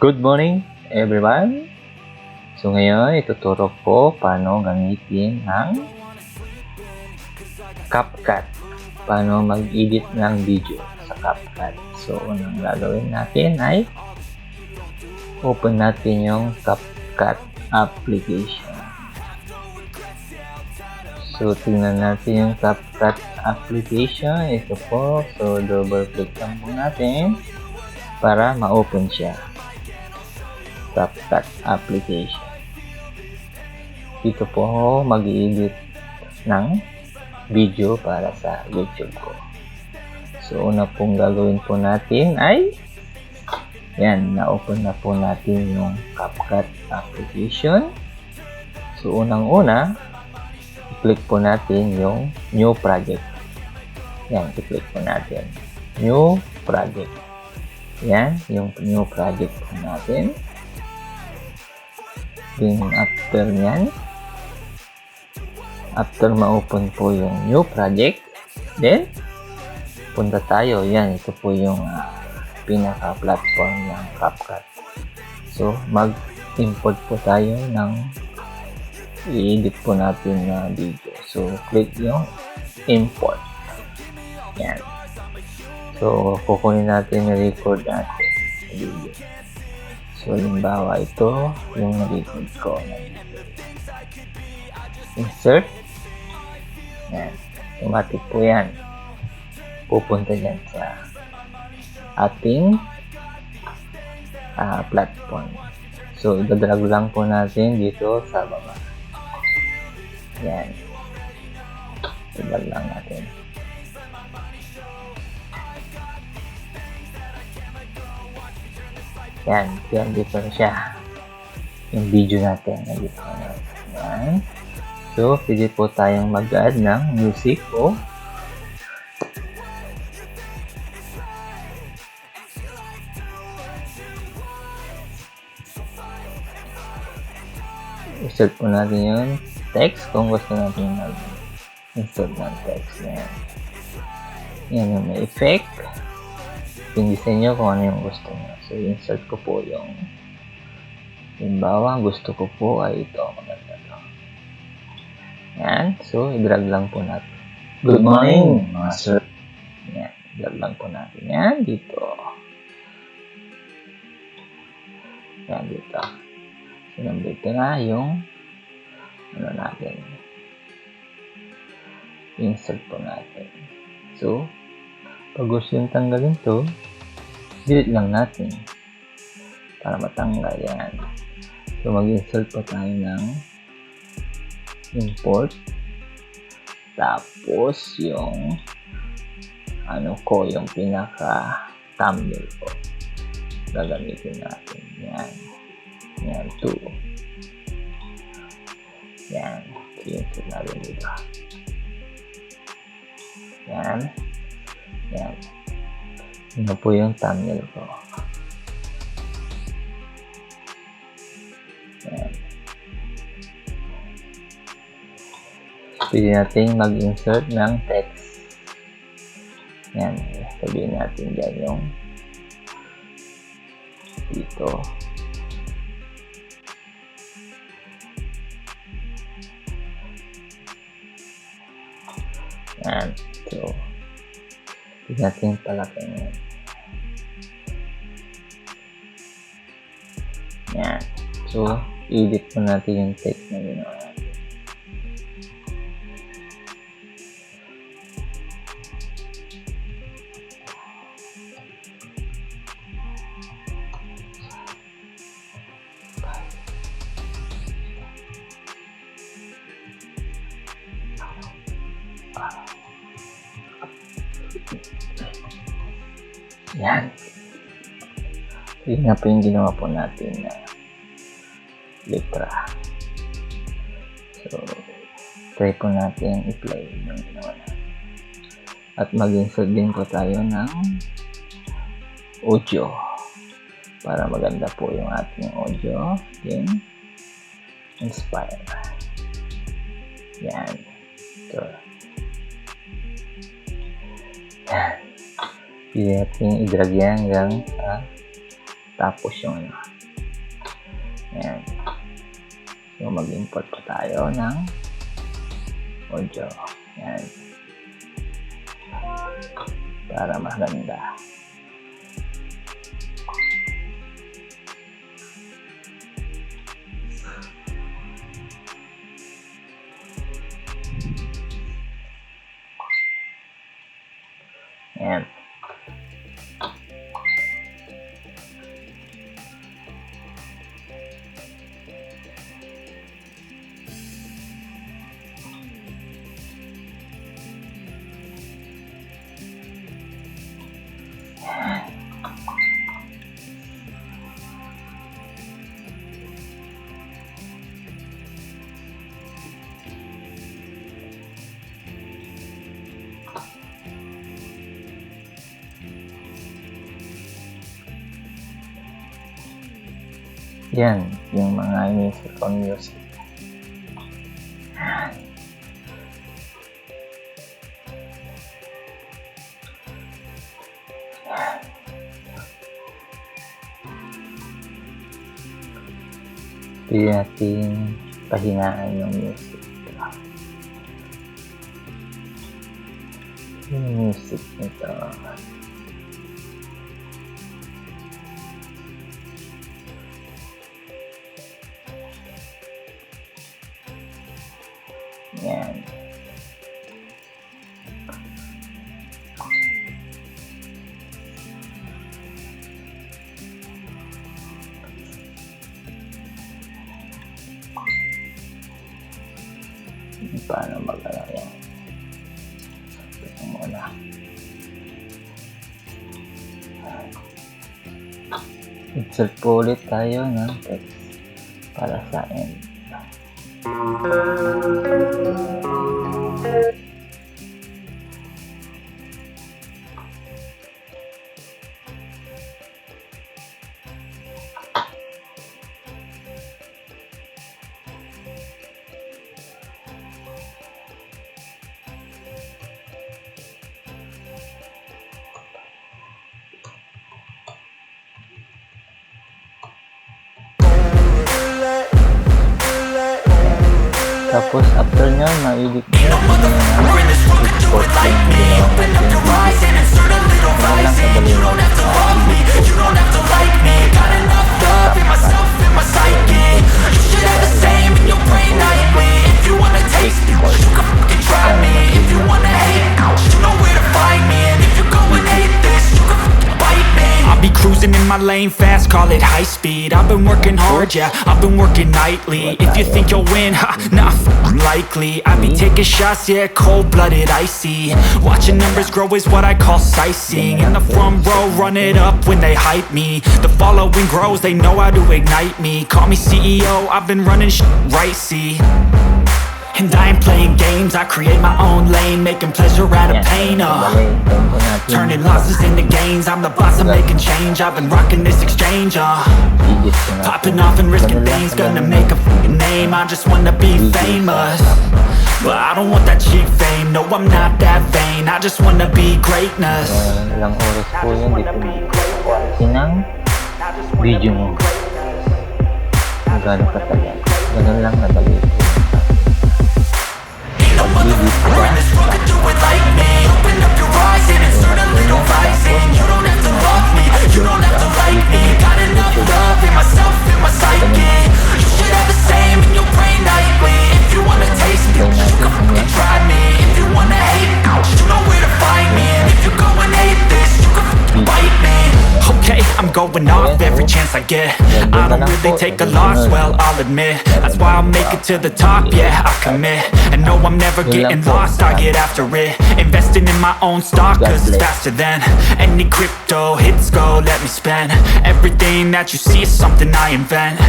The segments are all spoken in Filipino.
Good morning everyone! So ngayon, ituturo ko paano gamitin ng Capcut. Paano mag-edit ng video sa Capcut. So, unang gagawin natin ay open natin yung Capcut application. So, tingnan natin yung Capcut application. Ito po. So, double click lang po natin para ma-open siya. Capcut application. Dito po mag-i-edit ng video para sa YouTube ko. So, una pong gagawin po natin ay yan, na-open na po natin yung Capcut application. So, unang-una, i-click po natin yung new project. Yan, i-click po natin. New project. Yan, yung new project po natin. Then, after ma-open po yung new project, then, punta tayo. Yan, ito po yung pinaka-platform ng Capcut. So, mag-import po tayo ng i-edit po natin na video. So, click yung import. Yan. So, kukunin natin yung record natin sa video. So, halimbawa, ito yung na-record ko. Insert. Yan. Automatic po yan. Pupunta dyan sa ating platform. So, idadrag lang po natin dito sa baba. Yan. Idadrag lang natin. Yan, dito na siya. Yung video natin. Nandito na. Yan. So, pwede po tayong mag-add ng music o insert po natin yung text kung gusto natin mag-insert ng text. Yan. Yan yung may effect. Pindisin nyo kung ano yung gusto nyo. So, insert ko po yung halimbawa, gusto ko po ay ito. Maganda to. Yan. So, i-drag lang po natin. Good morning, mga sir. Yan. I-drag lang po natin. Yan. Dito. Yan. Dito. So, nandito na yung ano natin. Insert po natin. So, pag gusto yung tanggalin to, delete lang natin para matanggal yan. So, mag-insert pa tayo ng import. Tapos, yung ano ko, yung pinaka-thumbnail ko. Gagamitin natin. Yan. Yan, 2. Yan. I-insert natin dito. Yan. Yan. Ano po yung thumbnail ko. Yan. Pwede natin mag-insert ng text. Yan. Sabihin natin dyan yung dito. Yan. So, pwede natin palakin yan. Yan. So, edit po natin yung text na ginawa natin. Yan. Yun nga po yung ginawa po natin na letra. So, try po natin i-play yung ginawa natin. At mag-insert din po tayo ng audio para maganda po yung ating audio. Then, inspire. Yan. So, yan. Pili natin i-drag yan hanggang tapos yung ano. Ayan. So, mag-import pa tayo ng audio. Ayan. Para maganda. Ayan. Yan, yung mga inisip on music. Pili natin pahinaan yung music. Yung music nito. Yan. Paano mag-alala yan? Ito muna. Insert po ulit tayo ng text para sa end. Tapos after nyo, ma-edit nyo yung export yung ginawa natin video. Walang kadali mo I'll be cruising in my lane fast, call it high speed. I've been working hard, yeah, I've been working nightly. If you think you'll win, ha, nah, likely. I be taking shots, yeah, cold-blooded, icy. Watching numbers grow is what I call sightseeing. In the front row, run it up when they hype me. The following grows, they know how to ignite me. Call me CEO, I've been running shit right, see. And I ain't playing games, I create my own lane, making pleasure out of pain, turning losses into gains, I'm the boss, I'm making change, I've been rocking this exchange, popping off and risking things, gonna make a fucking name, I just wanna be famous, but I don't want that cheap fame, no I'm not that vain, I just wanna be greatness. Ilang oras po yun, depende sinang video mo. Kung gano'ng katagal. Ganun lang nadali. We're in this world, do it like me. Open up your eyes and insert a little rising. You don't have to love me, you don't have to like me. Got enough love in myself, in my psyche. You should have the same in your brain nightly. If you wanna taste me, you can fucking try me. If you wanna hate, you know where to find me. And if you go and hate this, you can fucking bite me. Okay, I'm going off every chance I get. I don't really take a loss, well, I'll admit. That's why I'll make it to the top, yeah, I commit. And no, I'm never getting lost, I get after it. Investing in my own stock, cause it's faster than any crypto hits go, let me spend. Everything that you see is something I invent.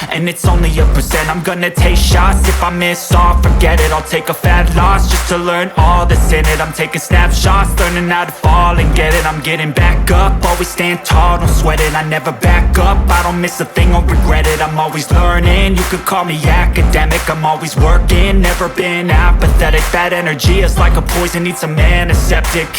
And it's only a percent. I'm gonna take shots. If I miss all, forget it. I'll take a fat loss just to learn all that's in it. I'm taking snapshots, learning how to fall and get it. I'm getting back up, always stand tall, don't sweat it. I never back up, I don't miss a thing or regret it. I'm always learning, you could call me academic. I'm always working, never been apathetic. That energy is like a poison, needs some antiseptic.